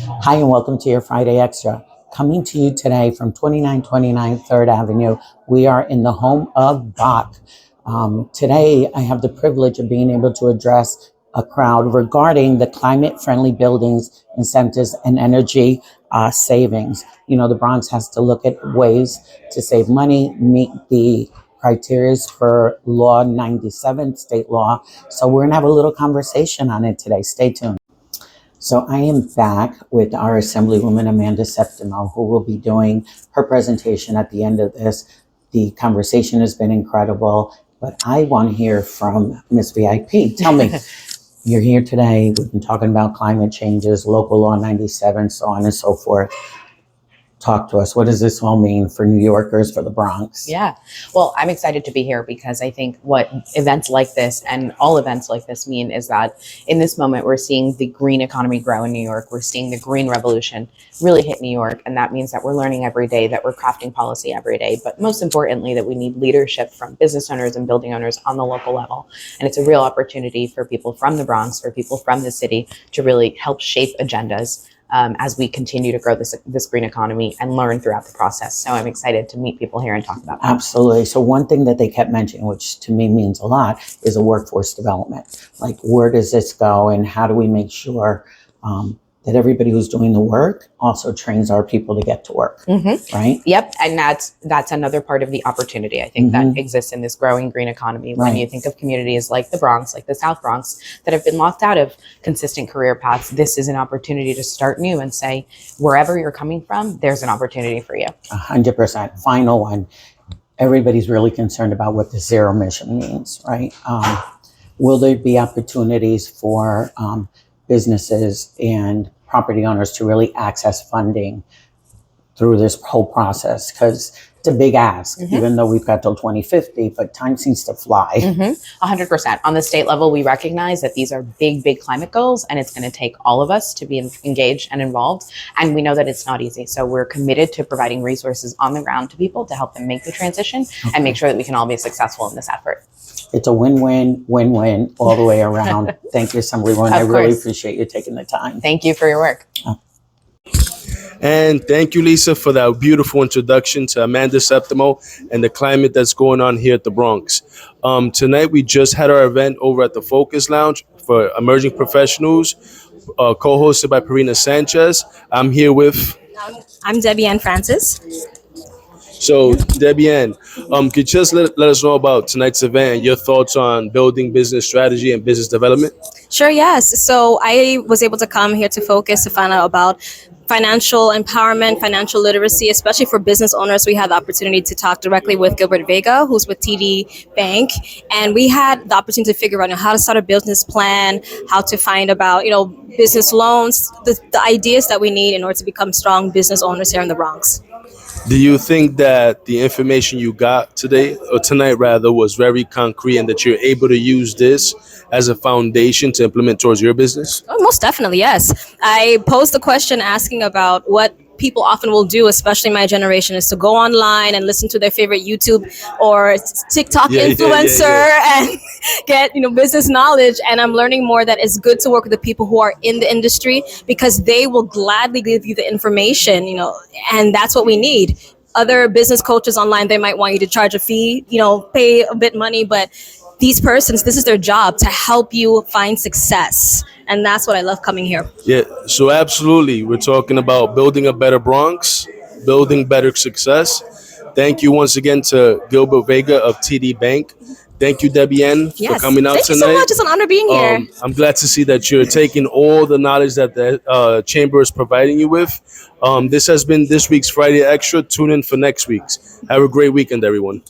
Hi, and welcome to your Friday Extra. Coming to you today from 2929 3rd Avenue. We are in the home of Bach. Today, I have the privilege of being able to address a crowd regarding the climate-friendly buildings, incentives, and energy savings. You know, the Bronx has to look at ways to save money, meet the criteria for Law 97, state law. So we're going to have a little conversation on it today. Stay tuned. So I am back with our Assemblywoman Amanda Septimo, who will be doing her presentation at the end of this. The conversation has been incredible, but I want to hear from Miss VIP. Tell me, you're here today. We've been talking about climate changes, local law 97, so on and so forth. Talk to us. What does this all mean for New Yorkers, for the Bronx? Yeah. Well, I'm excited to be here because I think what events like this and all events like this mean is that in this moment, we're seeing the green economy grow in New York. We're seeing the green revolution really hit New York. And that means that we're learning every day, that we're crafting policy every day. But most importantly, that we need leadership from business owners and building owners on the local level. And it's a real opportunity for people from the Bronx, for people from the city to really help shape agendas as we continue to grow this green economy and learn throughout the process. So I'm excited to meet people here and talk about that. Absolutely. So one thing that they kept mentioning, which to me means a lot, is a workforce development. Like, where does this go and how do we make sure that everybody who's doing the work also trains our people to get to work, right? Yep. And that's another part of the opportunity, I think, that exists in this growing green economy. When you think of communities like the Bronx, like the South Bronx, that have been locked out of consistent career paths, this is an opportunity to start new and say, wherever you're coming from, there's an opportunity for you. 100%. Final one. Everybody's really concerned about what the zero emission means, right? Will there be opportunities for businesses and property owners to really access funding through this whole process? Because it's a big ask, even though we've got till 2050, but time seems to fly. 100%. On the state level, we recognize that these are big, big climate goals, and it's going to take all of us to be engaged and involved. And we know that it's not easy. So we're committed to providing resources on the ground to people to help them make the transition and make sure that we can all be successful in this effort. It's a win-win, win-win all the way around. Thank you, Assemblywoman. I really appreciate you taking the time. Thank you for your work. And thank you, Lisa, for that beautiful introduction to Amanda Septimo and the climate that's going on here at the Bronx. Tonight, we just had our event over at the Fokkus Lounge for emerging professionals, co-hosted by Parina Sanchez. I'm here with... I'm Debbie Ann Francis. So, Debbie Ann, could you just let us know about tonight's event and your thoughts on building business strategy and business development? Sure, yes. So I was able to come here to Fokkus to find out about financial empowerment, financial literacy, especially for business owners. We had the opportunity to talk directly with Gilbert Vega, who's with TD Bank. And we had the opportunity to figure out how to start a business plan, how to find about, business loans, the ideas that we need in order to become strong business owners here in the Bronx. Do you think that the information you got today, or tonight rather, was very concrete and that you're able to use this as a foundation to implement towards your business? Oh, most definitely, yes. I posed the question asking about what people often will do, especially my generation, is to go online and listen to their favorite YouTube or TikTok influencer and get, business knowledge. And I'm learning more that it's good to work with the people who are in the industry because they will gladly give you the information, and that's what we need. Other business coaches online, they might want you to charge a fee, pay a bit money, but these persons, this is their job to help you find success. And that's what I love coming here. Yeah, so absolutely. We're talking about building a better Bronx, building better success. Thank you once again to Gilbert Vega of TD Bank. Thank you, Debbie Ann, for coming out tonight. Thank you so much. It's an honor being here. I'm glad to see that you're taking all the knowledge that the Chamber is providing you with. This has been this week's Friday Extra. Tune in for next week's. Have a great weekend, everyone.